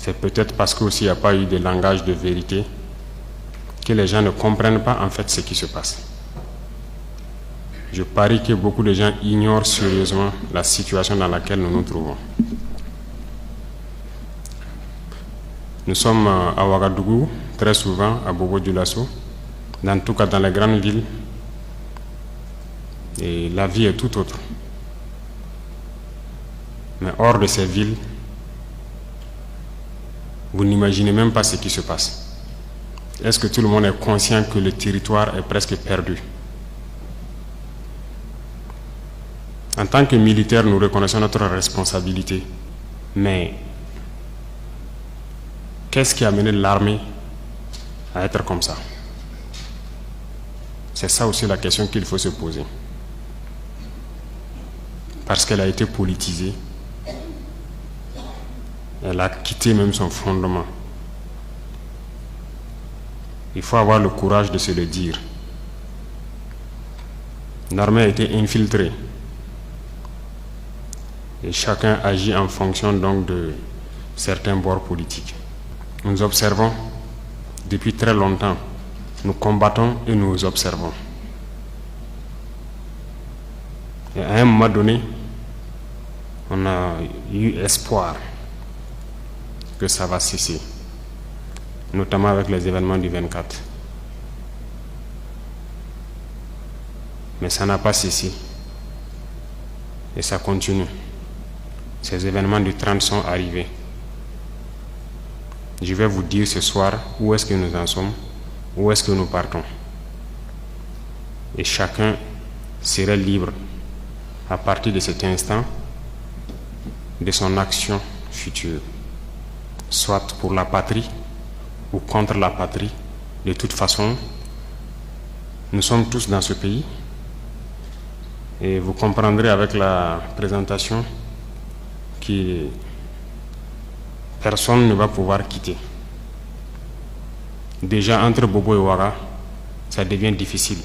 C'est peut-être parce qu'il n'y a pas eu de langage de vérité que les gens ne comprennent pas en fait ce qui se passe. Je parie que beaucoup de gens ignorent sérieusement la situation dans laquelle nous nous trouvons. Nous sommes à Ouagadougou, très souvent à Bobo-Dioulasso, en tout cas dans les grandes villes, et la vie est tout autre. Mais hors de ces villes, vous n'imaginez même pas ce qui se passe. Est-ce que tout le monde est conscient que le territoire est presque perdu? En tant que militaires, nous reconnaissons notre responsabilité. Mais qu'est-ce qui a amené l'armée à être comme ça? C'est ça aussi la question qu'il faut se poser. Parce qu'elle a été politisée. Elle a quitté même son fondement. Il faut avoir le courage de se le dire. L'armée a été infiltrée. Et chacun agit en fonction donc de certains bords politiques. Nous observons depuis très longtemps. Nous combattons et nous observons. Et à un moment donné, on a eu espoir que ça va cesser, notamment avec les événements du 24. Mais ça n'a pas cessé. Et ça continue. Ces événements du 30 sont arrivés. Je vais vous dire ce soir où est-ce que nous en sommes, où est-ce que nous partons. Et chacun serait libre, à partir de cet instant, de son action future, soit pour la patrie ou contre la patrie. De toute façon, nous sommes tous dans ce pays et vous comprendrez avec la présentation que personne ne va pouvoir quitter. Déjà entre Bobo et Ouaga, ça devient difficile.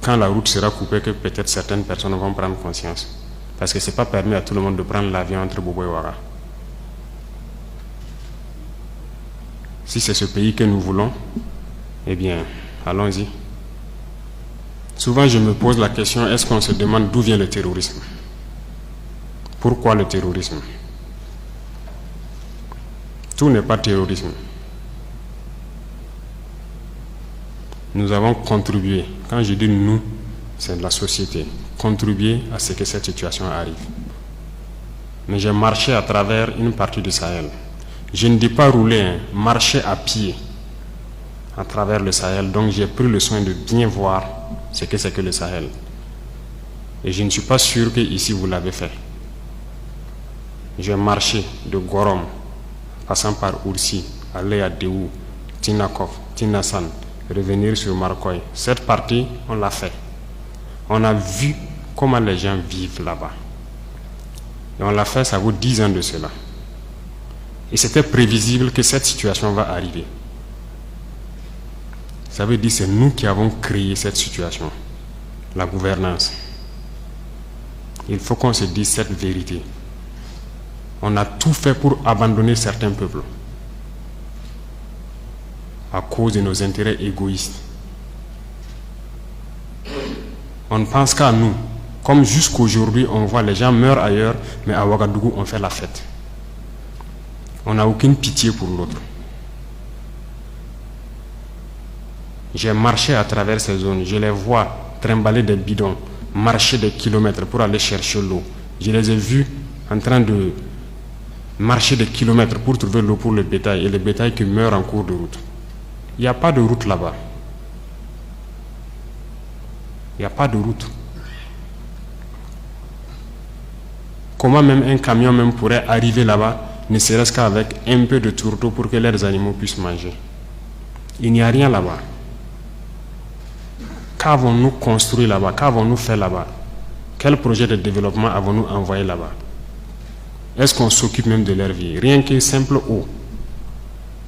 Quand la route sera coupée, que peut-être certaines personnes vont prendre conscience. Parce que ce n'est pas permis à tout le monde de prendre l'avion entre Bobo et Ouaga. Si c'est ce pays que nous voulons, eh bien, allons-y. Souvent, je me pose la question, est-ce qu'on se demande d'où vient le terrorisme? Pourquoi le terrorisme? Tout n'est pas terrorisme. Nous avons contribué, quand je dis nous, c'est la société, contribué à ce que cette situation arrive. Mais j'ai marché à travers une partie du Sahel. Je ne dis pas rouler, marcher à pied à travers le Sahel. Donc j'ai pris le soin de bien voir ce que c'est que le Sahel. Et je ne suis pas sûr que ici vous l'avez fait. J'ai marché de Gorom, passant par Oursi, aller à Déou, Tinakov, Tinasan, revenir sur Marcoy. Cette partie, on l'a fait. On a vu comment les gens vivent là-bas. Et on l'a fait, ça vaut 10 ans de cela. Et c'était prévisible que cette situation va arriver. Ça veut dire que c'est nous qui avons créé cette situation, la gouvernance. Il faut qu'on se dise cette vérité. On a tout fait pour abandonner certains peuples à cause de nos intérêts égoïstes. On ne pense qu'à nous. Comme jusqu'aujourd'hui, on voit les gens meurent ailleurs, mais à Ouagadougou, on fait la fête. On n'a aucune pitié pour l'autre. J'ai marché à travers ces zones. Je les vois trimballer des bidons, marcher des kilomètres pour aller chercher l'eau. Je les ai vus en train de marcher des kilomètres pour trouver l'eau pour le bétail, et le bétail qui meurt en cours de route. Il n'y a pas de route là-bas. Il n'y a pas de route. Comment même un camion même pourrait arriver là-bas, ne serait-ce qu'avec un peu de tourteau pour que leurs animaux puissent manger? Il n'y a rien là-bas. Qu'avons-nous construit là-bas? Qu'avons-nous fait là-bas? Quel projet de développement avons-nous envoyé là-bas? Est-ce qu'on s'occupe même de leur vie? Rien que simple eau.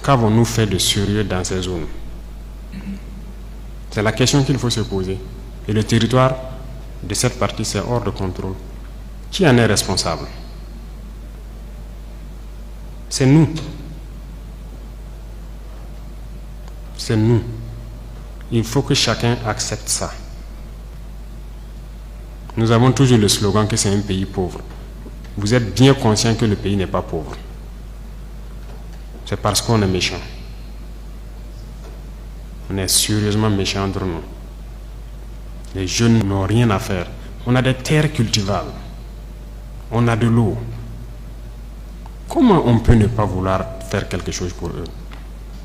Qu'avons-nous fait de sérieux dans ces zones? C'est la question qu'il faut se poser. Et le territoire de cette partie, c'est hors de contrôle. Qui en est responsable? C'est nous. C'est nous. Il faut que chacun accepte ça. Nous avons toujours le slogan que c'est un pays pauvre. Vous êtes bien conscient que le pays n'est pas pauvre. C'est parce qu'on est méchant. On est sérieusement méchant entre nous. Les jeunes n'ont rien à faire. On a des terres cultivables. On a de l'eau. Comment on peut ne pas vouloir faire quelque chose pour eux?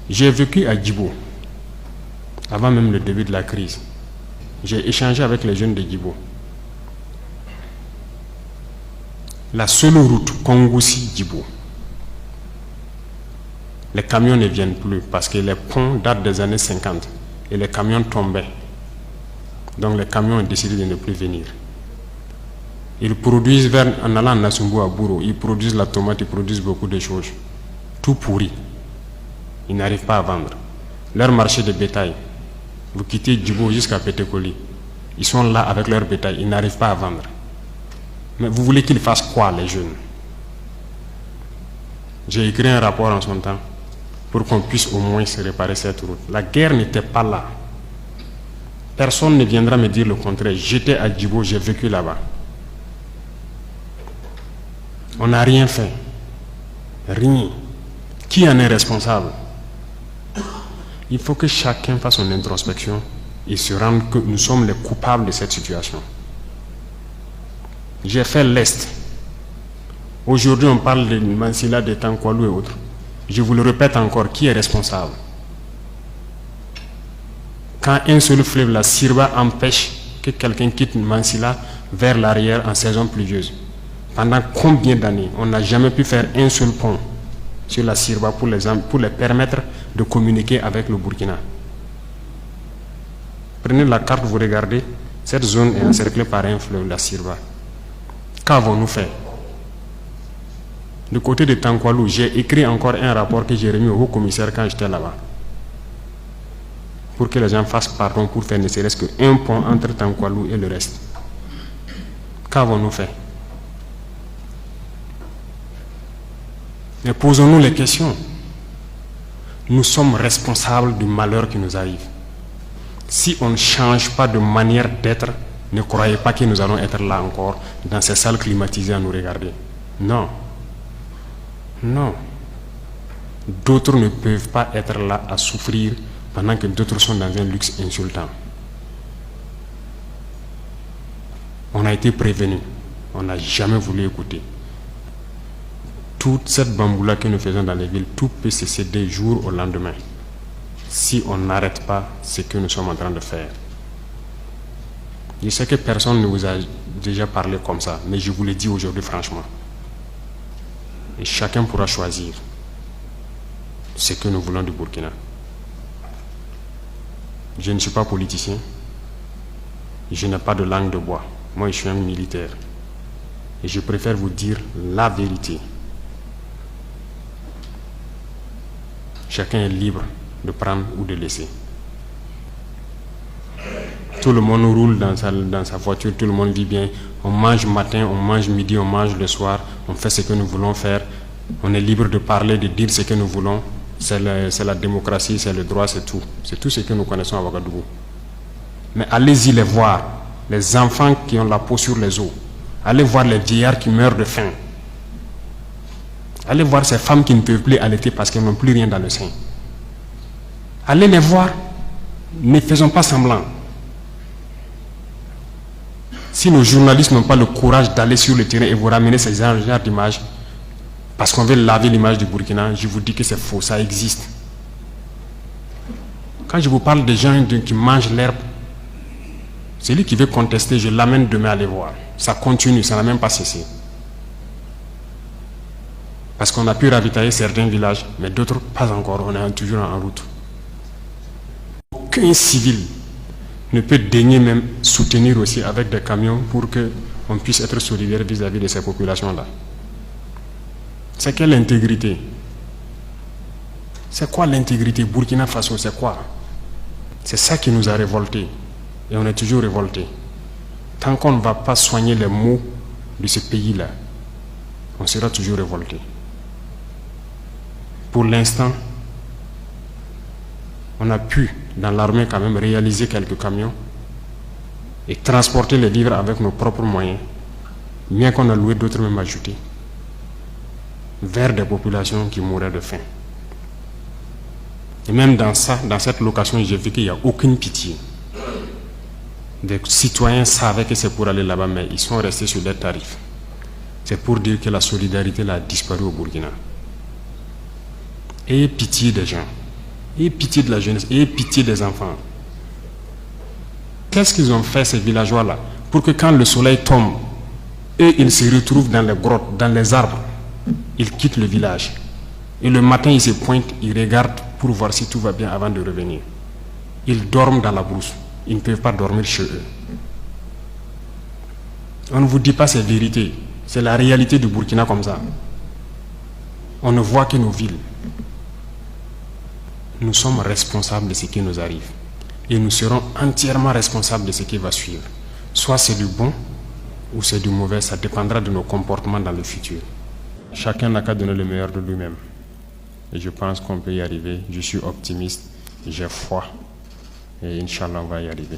J'ai vécu à Djibo, avant même le début de la crise. J'ai échangé avec les jeunes de Djibo. La seule route Kongoussi-Djibo, les camions ne viennent plus parce que les ponts datent des années 50 et les camions tombaient. Donc les camions ont décidé de ne plus venir. Ils produisent, en allant à Nassumbo, à Bouro, ils produisent la tomate, ils produisent beaucoup de choses. Tout pourri. Ils n'arrivent pas à vendre. Leur marché de bétail, vous quittez Djibo jusqu'à Pétékoli, ils sont là avec leur bétail, ils n'arrivent pas à vendre. Mais vous voulez qu'ils fassent quoi, les jeunes? J'ai écrit un rapport en son temps pour qu'on puisse au moins se réparer cette route. La guerre n'était pas là. Personne ne viendra me dire le contraire. J'étais à Djibo, j'ai vécu là-bas. On n'a rien fait. Rien. Qui en est responsable? Il faut que chacun fasse son introspection et se rende que nous sommes les coupables de cette situation. J'ai fait l'Est. Aujourd'hui, on parle de Mansilla, de Tankwalou et autres. Je vous le répète encore, qui est responsable? Quand un seul fleuve, la Sirba, empêche que quelqu'un quitte Mansilla vers l'arrière en saison pluvieuse, pendant combien d'années on n'a jamais pu faire un seul pont sur la Sirba pour les permettre de communiquer avec le Burkina? Prenez la carte, vous regardez, cette zone est encerclée par un fleuve, la Sirba. Qu'avons-nous fait? Du côté de Tankwalou, j'ai écrit encore un rapport que j'ai remis au haut-commissaire quand j'étais là-bas, pour que les gens fassent pardon pour faire ne serait-ce qu'un pont entre Tankwalou et le reste. Qu'avons-nous fait? Mais posons-nous les questions. Nous sommes responsables du malheur qui nous arrive. Si on ne change pas de manière d'être, ne croyez pas que nous allons être là encore, dans ces salles climatisées à nous regarder. Non. Non. D'autres ne peuvent pas être là à souffrir pendant que d'autres sont dans un luxe insultant. On a été prévenus. On n'a jamais voulu écouter. Toute cette bamboula que nous faisons dans les villes, tout peut se céder jour au lendemain. Si on n'arrête pas ce que nous sommes en train de faire. Je sais que personne ne vous a déjà parlé comme ça, mais je vous le dis aujourd'hui franchement. Et chacun pourra choisir ce que nous voulons du Burkina. Je ne suis pas politicien. Je n'ai pas de langue de bois. Moi, je suis un militaire. Et je préfère vous dire la vérité. Chacun est libre de prendre ou de laisser. Tout le monde roule dans sa voiture, tout le monde vit bien. On mange matin, on mange midi, on mange le soir. On fait ce que nous voulons faire. On est libre de parler, de dire ce que nous voulons. C'est la démocratie, c'est le droit, c'est tout. C'est tout ce que nous connaissons à Ouagadougou. Mais allez-y les voir. Les enfants qui ont la peau sur les os. Allez voir les vieillards qui meurent de faim. Allez voir ces femmes qui ne peuvent plus allaiter parce qu'elles n'ont plus rien dans le sein. Allez les voir. Ne faisons pas semblant. Si nos journalistes n'ont pas le courage d'aller sur le terrain et vous ramener ces genres d'images, parce qu'on veut laver l'image du Burkina, je vous dis que c'est faux, ça existe. Quand je vous parle des gens qui mangent l'herbe, celui qui veut contester, je l'amène demain à les voir. Ça continue, ça n'a même pas cessé. Parce qu'on a pu ravitailler certains villages, mais d'autres pas encore, on est toujours en route. Aucun civil ne peut daigner même soutenir aussi avec des camions pour qu'on puisse être solidaire vis-à-vis de ces populations-là. C'est quelle intégrité? C'est quoi l'intégrité? Burkina Faso, c'est quoi? C'est ça qui nous a révoltés. Et on est toujours révoltés. Tant qu'on ne va pas soigner les maux de ce pays-là, on sera toujours révoltés. Pour l'instant, on a pu, dans l'armée quand même, réaliser quelques camions et transporter les vivres avec nos propres moyens, bien qu'on a loué d'autres même ajoutés, vers des populations qui mouraient de faim. Et même dans cette location, j'ai vu qu'il n'y a aucune pitié. Des citoyens savaient que c'est pour aller là-bas, mais ils sont restés sur leurs tarifs. C'est pour dire que la solidarité là, a disparu au Burkina. Ayez pitié des gens, ayez pitié de la jeunesse, ayez pitié des enfants. Qu'est-ce qu'ils ont fait, ces villageois-là, pour que quand le soleil tombe, eux, ils se retrouvent dans les grottes, dans les arbres, ils quittent le village. Et le matin, ils se pointent, ils regardent pour voir si tout va bien avant de revenir. Ils dorment dans la brousse. Ils ne peuvent pas dormir chez eux. On ne vous dit pas ces vérités. C'est la réalité du Burkina comme ça. On ne voit que nos villes. Nous sommes responsables de ce qui nous arrive. Et nous serons entièrement responsables de ce qui va suivre. Soit c'est du bon ou c'est du mauvais, ça dépendra de nos comportements dans le futur. Chacun n'a qu'à donner le meilleur de lui-même. Et je pense qu'on peut y arriver. Je suis optimiste, j'ai foi. Et Inch'Allah, on va y arriver.